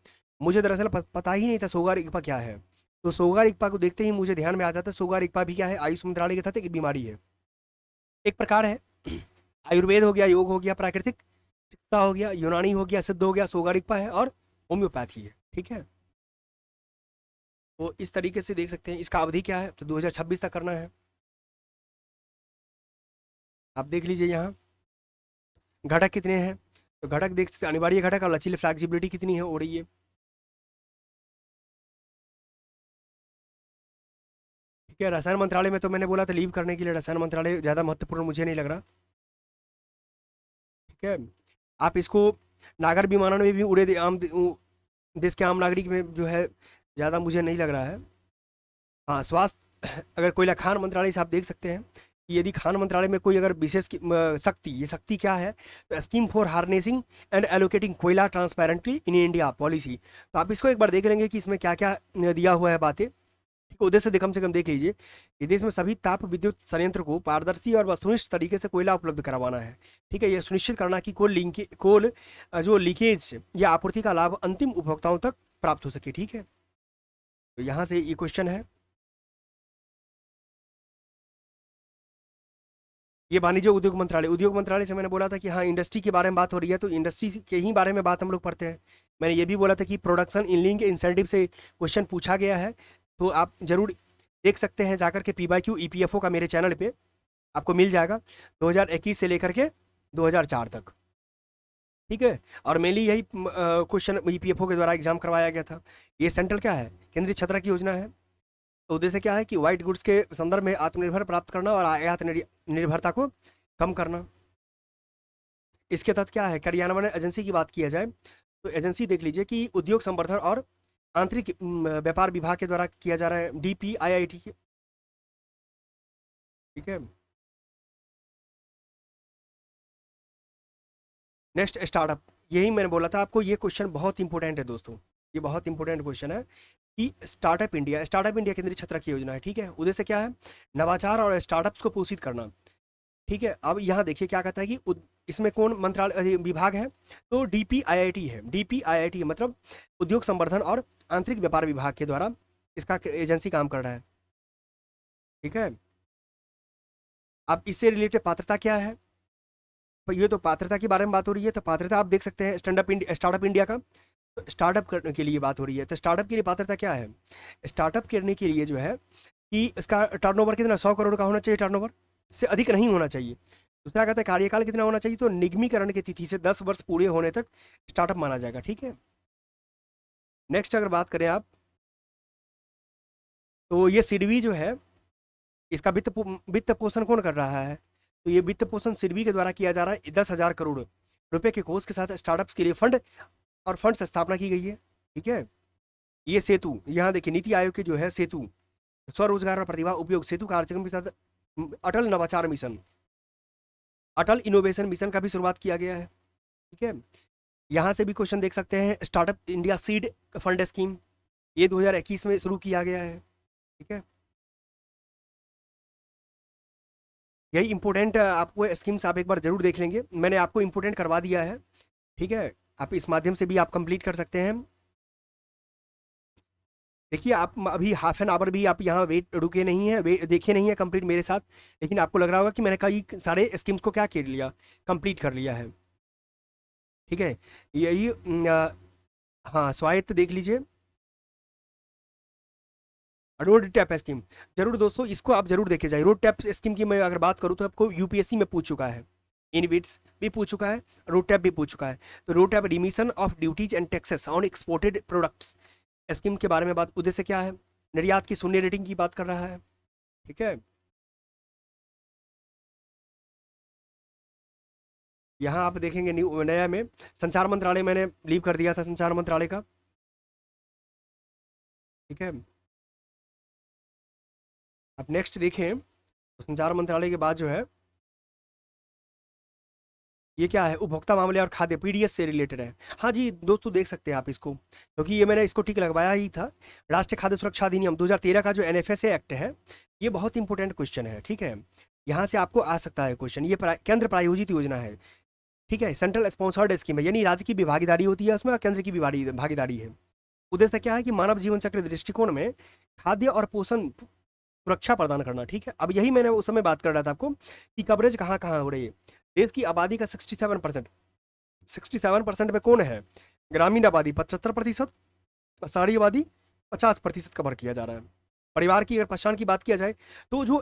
Speaker 1: मुझे दरअसल पता ही नहीं था सोगा रिगपा क्या है। तो सोगा रिगपा को देखते ही मुझे ध्यान में आ जाता है, सोगा रिगपा भी क्या है? आयुष मंत्रालय के तहत एक बीमारी है, एक प्रकार है। आयुर्वेद हो गया, योग हो गया, प्राकृतिक चिकित्सा हो गया, यूनानी हो गया, सिद्ध हो गया, सोगा रिगपा है, और होम्योपैथी है। ठीक है, तो इस तरीके से देख सकते हैं। इसका अवधि क्या है? तो 2026 तक करना है। आप देख लीजिए यहाँ घटक कितने हैं, तो घटक देख सकते हैं, अनिवार्य घटक और लचीली फ्लैक्सिबिलिटी कितनी है हो रही है। ठीक है, रसायन मंत्रालय में तो मैंने बोला था लीव करने के लिए, रसायन मंत्रालय ज़्यादा महत्वपूर्ण मुझे नहीं लग रहा। ठीक है, आप इसको नागर विमानन में भी उड़े देश के आम नागरिक में जो है ज़्यादा मुझे नहीं लग रहा है। हाँ, स्वास्थ्य अगर कोयला खान मंत्रालय से आप देख सकते हैं कि यदि खान मंत्रालय में कोई अगर विशेष शक्ति, ये शक्ति क्या है? तो scheme for harnessing and allocating कोयला ट्रांसपेरेंटली इन इंडिया पॉलिसी। तो आप इसको एक बार देख लेंगे कि इसमें क्या क्या दिया हुआ है बातें। ठीक है, उद्देश्य कम से कम देख लीजिए कि देश में सभी ताप विद्युत संयंत्र को पारदर्शी और वस्तुनिष्ठ तरीके से कोयला उपलब्ध करवाना है। ठीक है, यह सुनिश्चित करना कि कोल जो लीकेज या आपूर्ति का लाभ अंतिम उपभोक्ताओं तक प्राप्त हो सके। ठीक है, तो यहाँ से ये क्वेश्चन है। ये वाणिज्य उद्योग मंत्रालय, उद्योग मंत्रालय से मैंने बोला था कि हाँ इंडस्ट्री के बारे में बात हो रही है, तो इंडस्ट्री के ही बारे में बात हम लोग पढ़ते हैं। मैंने ये भी बोला था कि प्रोडक्शन इनलिंक इंसेंटिव से क्वेश्चन पूछा गया है, तो आप जरूर देख सकते हैं जाकर के PYQ EPFO का मेरे चैनल पे आपको मिल जाएगा, 2021 से लेकर के 2004 तक। ठीक है, और मेनली यही क्वेश्चन EPFO के द्वारा एग्जाम करवाया गया था। ये सेंट्रल क्या है? केंद्रीय छात्रक योजना है। तो उद्देश्य क्या है कि व्हाइट गुड्स के संदर्भ में आत्मनिर्भर प्राप्त करना और आयात निर्भरता को कम करना। इसके तहत क्या है? कार्यान्वयन एजेंसी की बात किया जाए तो एजेंसी देख लीजिए कि उद्योग संवर्धन और आंतरिक व्यापार विभाग के द्वारा किया जा रहा है, DPIIT। ठीक है, नेक्स्ट स्टार्टअप, यही मैंने बोला था आपको, ये क्वेश्चन बहुत इंपॉर्टेंट है दोस्तों, ये बहुत इंपॉर्टेंट क्वेश्चन है। कि स्टार्टअप इंडिया केंद्रीय छात्र की योजना है, ठीक है। उद्देश्य क्या है? नवाचार और स्टार्टअप्स को पोषित करना, ठीक है। अब यहाँ देखिए क्या कहता है कि इसमें कौन मंत्रालय विभाग है? तो डीपीआईआईटी है। डीपीआईआईटी मतलब उद्योग संवर्धन और आंतरिक व्यापार विभाग के द्वारा इसका एजेंसी काम कर रहा है, ठीक है। अब इससे रिलेटेड पात्रता क्या है? तो ये तो पात्रता के बारे में बात हो रही है, तो पात्रता आप देख सकते हैं स्टार्टअप इंडिया का। तो स्टार्टअप करने के लिए बात हो रही है, तो स्टार्टअप के लिए पात्रता क्या है? स्टार्टअप करने के लिए जो है कि इसका टर्नओवर कितना, 100 करोड़ का होना चाहिए, टर्नओवर से अधिक नहीं होना चाहिए। दूसरा कहता है कार्यकाल कितना होना चाहिए, तो निगमीकरण की तिथि से 10 वर्ष पूरे होने तक स्टार्टअप माना जाएगा, ठीक है। नेक्स्ट अगर बात करें आप, तो ये सिडबी जो है इसका वित्त पोषण कौन कर रहा है? तो ये वित्त पोषण सिडबी के द्वारा किया जा रहा है। 10,000 करोड़ रुपए के कोष के साथ स्टार्टअप्स के लिए फंड और फंड स्थापना की गई है, ठीक है। ये सेतु, यहाँ देखिए नीति आयोग के जो है सेतु स्वरोजगार और प्रतिभा उपयोग सेतु कार्यक्रम के साथ अटल नवाचार मिशन, अटल इनोवेशन मिशन का भी शुरुआत किया गया है, ठीक है। यहाँ से भी क्वेश्चन देख सकते हैं। Startup India seed fund scheme, ये 2021 में शुरू किया गया है, ठीक है। यही इंपॉर्टेंट आपको स्कीम्स आप एक बार जरूर देख लेंगे, मैंने आपको इंपॉर्टेंट करवा दिया है, ठीक है। आप इस माध्यम से भी आप कंप्लीट कर सकते हैं। देखिए आप अभी हाफ एन आवर भी आप यहाँ वेट रुके नहीं है, देखे नहीं है कंप्लीट मेरे साथ, लेकिन आपको लग रहा होगा कि मैंने कई सारे स्कीम्स को क्या कर लिया, कंप्लीट कर लिया है, ठीक है। यही हाँ स्वायत्त देख लीजिए, रोड टैप स्कीम, जरूर दोस्तों इसको आप जरूर देखे जाए। रोड टैप स्कीम की मैं अगर बात करूँ तो आपको यूपीएससी में पूछ चुका है, इनविट्स भी पूछ चुका है, रोड टैप भी पूछ चुका है। तो road tap remission of duties and taxes on exported products scheme के बारे में बात, उद्देश्य क्या है? निर्यात की शून्य रेटिंग की बात कर रहा है, ठीक है। यहाँ आप देखेंगे न्यू नया में संचार मंत्रालय मैंने लीव कर दिया था, संचार मंत्रालय का, ठीक है। अब नेक्स्ट देखें तो संचार मंत्रालय के बाद जो है ये क्या है? उपभोक्ता मामले और खाद्य, पीडीएस से रिलेटेड है। हाँ जी दोस्तों देख सकते हैं आप इसको, क्योंकि ये मैंने इसको टिक लगवाया ही था। राष्ट्रीय खाद्य सुरक्षा अधिनियम 2013 का जो एनएफएसए एक्ट है, ये बहुत इंपॉर्टेंट क्वेश्चन है, ठीक है। यहाँ से आपको आ सकता है क्वेश्चन। ये केंद्र प्रायोजित योजना है, ठीक है। सेंट्रल स्पॉन्सर्ड स्कीम है, यानी राज्य की भी भागीदारी होती है उसमें और केंद्र की भी भागीदारी है। उद्देश्य क्या है कि मानव जीवन चक्र दृष्टिकोण में खाद्य और पोषण सुरक्षा प्रदान करना, ठीक है। अब यही मैंने उस समय बात कर रहा था आपको कि कवरेज कहाँ कहाँ हो रही है। देश की आबादी का 67%, 67% में कौन है? ग्रामीण आबादी 75%, शहरी आबादी 50% कवर किया जा रहा है। परिवार की अगर पहचान की बात किया जाए तो जो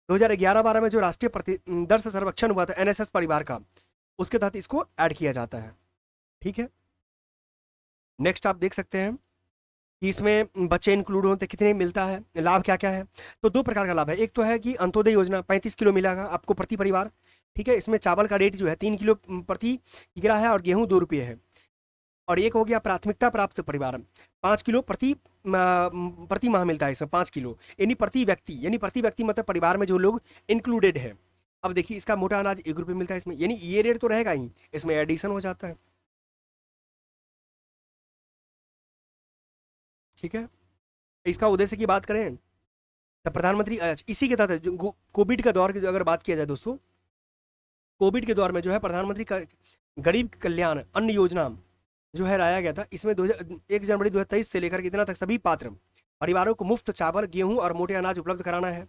Speaker 1: 2011-12 में जो राष्ट्रीय दर्श सर्वेक्षण हुआ था एनएसएस परिवार का, उसके तहत इसको ऐड किया जाता है, ठीक है। नेक्स्ट आप देख सकते हैं कि इसमें बच्चे इंक्लूड होते कितने मिलता है, लाभ क्या क्या है। तो दो प्रकार का लाभ है। एक तो है कि अंत्योदय योजना 35 किलो मिलेगा आपको प्रति परिवार, ठीक है। इसमें चावल का रेट जो है 3 किलो प्रति किग्रा है और गेहूं 2 रुपये है। और एक हो गया प्राथमिकता प्राप्त परिवार, 5 किलो प्रति माह मिलता है इसमें, 5 किलो, यानी प्रति व्यक्ति मतलब परिवार में जो लोग इंक्लूडेड है। अब देखिए इसका मोटा अनाज 1 रुपये मिलता है इसमें, यानी ये रेट तो रहेगा ही, इसमें एडिशन हो जाता है, ठीक है। इसका उद्देश्य की बात करें तो प्रधानमंत्री इसी के तहत कोविड का दौर की अगर बात किया जाए दोस्तों, कोविड के दौर में जो है प्रधानमंत्री का गरीब कल्याण अन्न योजना जो है लाया गया था। इसमें 1 जनवरी 2023 से लेकर कितना तक सभी पात्र परिवारों को मुफ्त चावल गेहूं और मोटे अनाज उपलब्ध कराना है,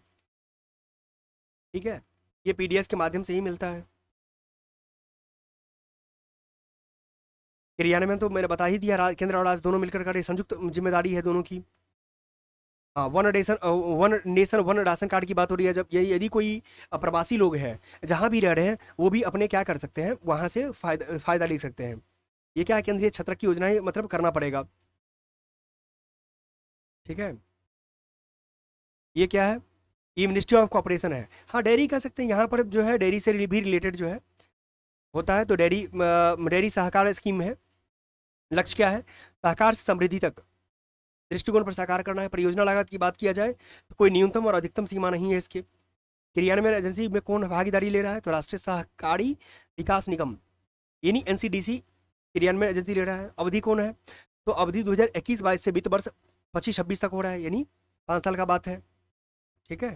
Speaker 1: ठीक है। ये पीडीएस के माध्यम से ही मिलता है। क्रियान्वयन तो मैंने बता ही दिया, केंद्र और राज्य दोनों मिलकर कर संयुक्त जिम्मेदारी है दोनों की। हाँ one nation one ration card की बात हो रही है। जब यदि कोई प्रवासी लोग हैं जहाँ भी रह रहे हैं वो भी अपने क्या कर सकते हैं, वहाँ से फायदा ले सकते हैं। ये क्या है? केंद्रीय छत्रक की योजना है, मतलब करना पड़ेगा, ठीक है। ये क्या है? ये मिनिस्ट्री ऑफ कॉपरेशन है। हाँ डेयरी कह सकते हैं, यहाँ पर जो है डेयरी से भी रिलेटेड जो है होता है। तो डेयरी सहकार स्कीम है। लक्ष्य क्या है? सहकार से समृद्धि तक दृष्टिकोण पर साकार करना है। परियोजना लागत की बात किया जाए तो कोई न्यूनतम और अधिकतम सीमा नहीं है इसके। क्रियान्वयन एजेंसी में कौन भागीदारी ले रहा है? तो राष्ट्रीय सहकारी विकास निगम यानी एनसीडीसी क्रियान्वयन एजेंसी ले रहा है। अवधि कौन है? तो अवधि 2021-22 से वित्त वर्ष 25-26 तक हो रहा है, यानी 5 साल का बात है। ठीक है,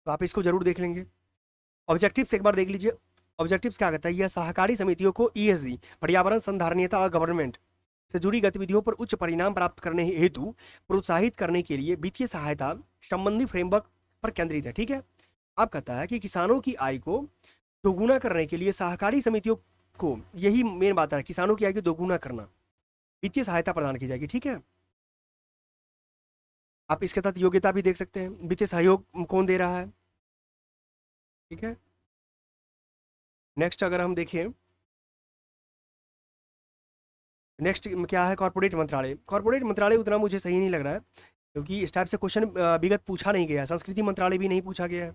Speaker 1: तो आप इसको जरूर देख लेंगे। ऑब्जेक्टिव्स एक बार देख लीजिए। ऑब्जेक्टिव्स क्या कहता है, यह सहकारी समितियों को ESG पर्यावरण संधारणीयता और गवर्नमेंट से जुड़ी गतिविधियों पर उच्च परिणाम प्राप्त करने हेतु प्रोत्साहित करने के लिए वित्तीय सहायता संबंधी फ्रेमवर्क पर केंद्रित है। ठीक है, आप कहता है कि किसानों की आय को दोगुना करने के लिए सहकारी समितियों को, यही मेन बात है, किसानों की आय को दोगुना करना, वित्तीय सहायता प्रदान की जाएगी। ठीक है, आप इसके तहत योग्यता भी देख सकते हैं, वित्तीय सहयोग कौन दे रहा है। ठीक है, नेक्स्ट अगर हम देखें, नेक्स्ट क्या है, कॉर्पोरेट मंत्रालय। कॉर्पोरेट मंत्रालय उतना मुझे सही नहीं लग रहा है, क्योंकि इस टाइप से क्वेश्चन विगत पूछा नहीं गया है। संस्कृति मंत्रालय भी नहीं पूछा गया है।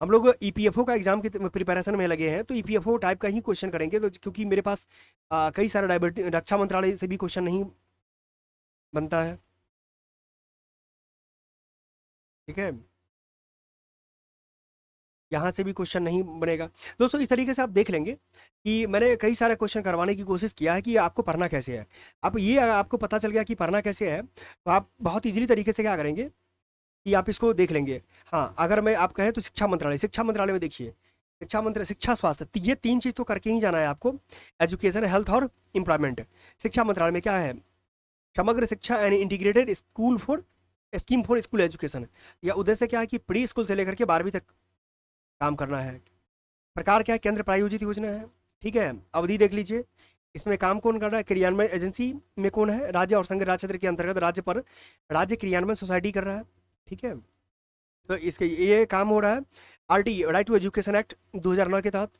Speaker 1: हम लोग EPFO का एग्जाम की प्रिपरेशन में लगे हैं, तो EPFO टाइप का ही क्वेश्चन करेंगे, तो क्योंकि मेरे पास कई सारे डाइवर्टी, रक्षा मंत्रालय से भी क्वेश्चन नहीं बनता है। ठीक है, यहाँ से भी क्वेश्चन नहीं बनेगा। दोस्तों इस तरीके से आप देख लेंगे कि मैंने कई सारे क्वेश्चन करवाने की कोशिश किया है कि आपको पढ़ना कैसे है। अब ये आपको पता चल गया कि पढ़ना कैसे है, तो आप बहुत इजीली तरीके से क्या करेंगे कि आप इसको देख लेंगे। हाँ, अगर मैं आप कहें तो शिक्षा मंत्रालय, शिक्षा मंत्रालय में देखिए, शिक्षा मंत्रालय, शिक्षा, स्वास्थ्य, तो ये 3 चीज़ तो करके ही जाना है आपको, एजुकेशन, हेल्थ और एम्प्लॉयमेंट। शिक्षा मंत्रालय में क्या है, समग्र शिक्षा and integrated school for scheme for school education. या उद्देश्य क्या है कि प्री स्कूल से लेकर के 12वीं तक काम करना है। प्रकार क्या है, केंद्र प्रायोजित योजना है। ठीक है, अवधि देख लीजिए, इसमें काम कौन कर रहा है, क्रियान्वयन एजेंसी में कौन है, राज्य और संघ राज क्षेत्र के अंतर्गत राज्य पर राज्य क्रियान्वयन सोसाइटी कर रहा है। ठीक है, तो इसके ये काम हो रहा है RT, right to education act 2009 के तहत।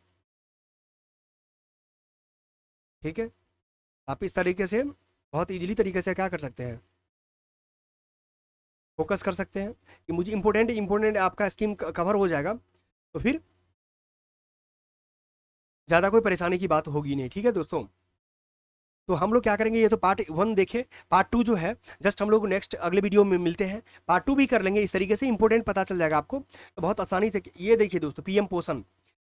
Speaker 1: ठीक है, आप इस तरीके से बहुत इजीली तरीके से क्या कर सकते हैं, फोकस कर सकते हैं कि मुझे इंपॉर्टेंट आपका स्कीम कवर हो जाएगा, तो फिर ज़्यादा कोई परेशानी की बात होगी नहीं। ठीक है दोस्तों, तो हम लोग क्या करेंगे, ये तो पार्ट 1 देखे, पार्ट 2 जो है जस्ट हम लोग नेक्स्ट अगले वीडियो में मिलते हैं, पार्ट 2 भी कर लेंगे। इस तरीके से इंपॉर्टेंट पता चल जाएगा आपको, तो बहुत आसानी से। ये देखिए दोस्तों, PM पोषण,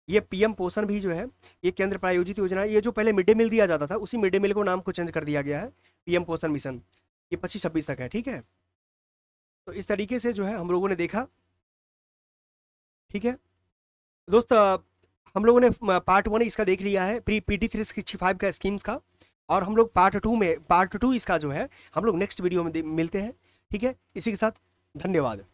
Speaker 1: ये PM पोषण भी जो है ये केंद्र प्रायोजित योजना है। ये जो पहले मिड डे मील दिया जाता था, उसी मिड डे मील को नाम को चेंज कर दिया गया है, PM पोषण मिशन। ये 25-26 तक है। ठीक है, तो इस तरीके से जो है हम लोगों ने देखा। ठीक है दोस्त, हम लोगों ने पार्ट 1 इसका देख लिया है, PT 365 का स्कीम्स का, और हम लोग पार्ट 2 इसका जो है हम लोग नेक्स्ट वीडियो में मिलते हैं। ठीक है, इसी के साथ धन्यवाद।